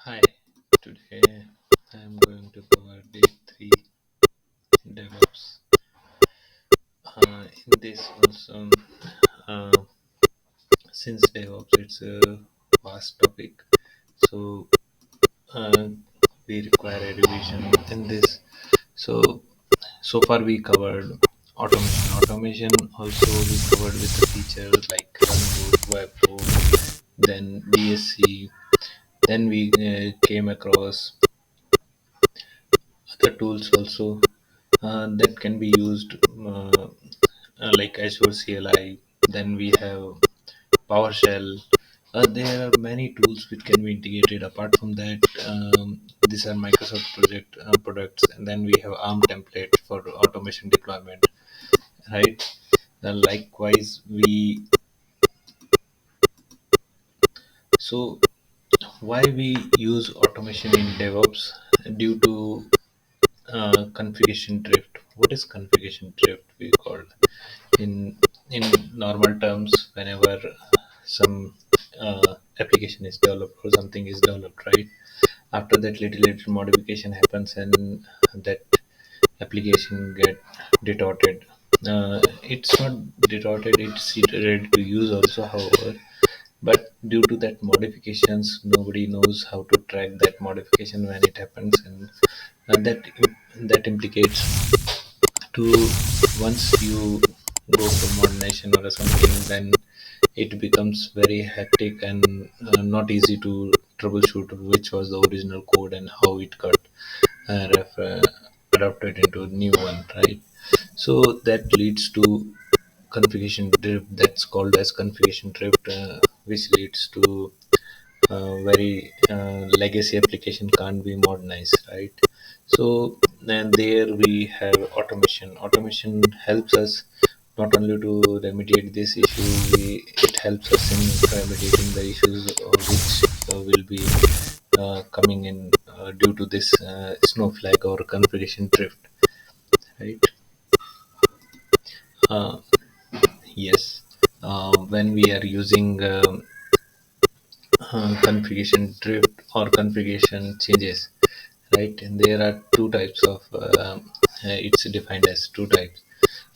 Hi, today I'm going to cover day 3 DevOps. In this also, uh, since DevOps it's a vast topic, so uh, we require a revision in this. So so far we covered automation. Automation also we covered with the features like runbook, webhook, then DSC. Then we came across other tools also that can be used like Azure CLI. Then we have PowerShell. There are many tools which can be integrated. Apart from that, these are Microsoft project products, and then we have ARM template for automation deployment. Right. Likewise, we so why we use automation in DevOps due to configuration drift. What is configuration drift? We call in in normal terms whenever some application is developed or something is developed, right? After that, little modification happens and that application get distorted. It's not distorted; it's ready to use also. However, but due to that modifications, nobody knows how to track that modification when it happens, and that implicates to once you go for modernization or something, then it becomes very hectic and not easy to troubleshoot which was the original code and how it got uh, ref- uh, adapted into a new one, right? So that leads to configuration drift. That's called as configuration drift, which leads to very legacy application can't be modernized, right? So then there we have automation. Automation helps us not only to remediate this issue, it helps us in remediating the issues which will be coming in due to this snowflake or configuration drift, right? uh, yes. When we are using configuration drift or configuration changes, right? And there are two types of it's defined as two types.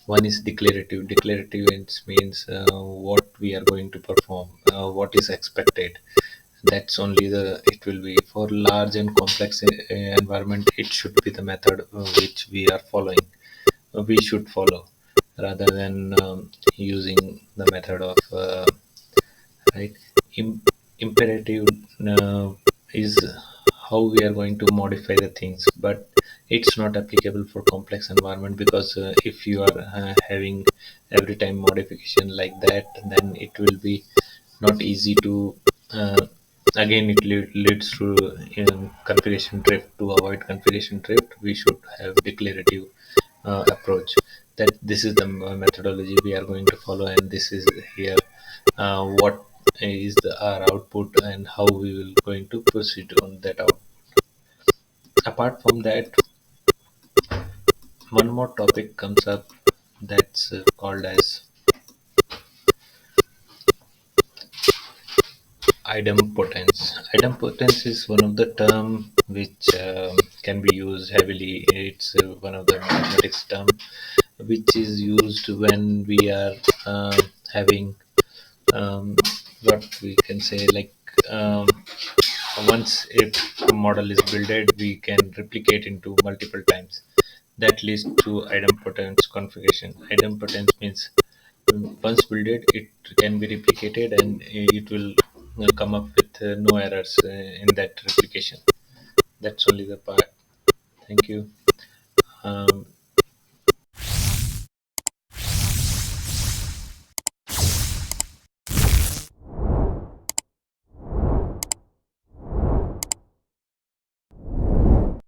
One is declarative. Declarative means what we are going to perform, what is expected. That's only the it will be for large and complex environment. It should be the method which we are following. We should follow rather than using the method of right. Im- Imperative uh, is how we are going to modify the things, but it's not applicable for complex environment because if you are having every time modification like that, then it will be not easy to uh, again it leads to configuration drift. To avoid configuration drift, we should have declarative approach, that this is the methodology we are going to follow, and this is here what is our output and how we will going to proceed on that out. Apart from that, one more topic comes up, that's called as idempotence. Idempotence is one of the term which can be used heavily. It's one of the mathematics term which is used when we are having um, what we can say, like um, once a model is built, we can replicate into multiple times. That leads to idempotence configuration. Idempotence means once built, it can be replicated and it will come up with no errors in that replication. That's only the part. Thank you.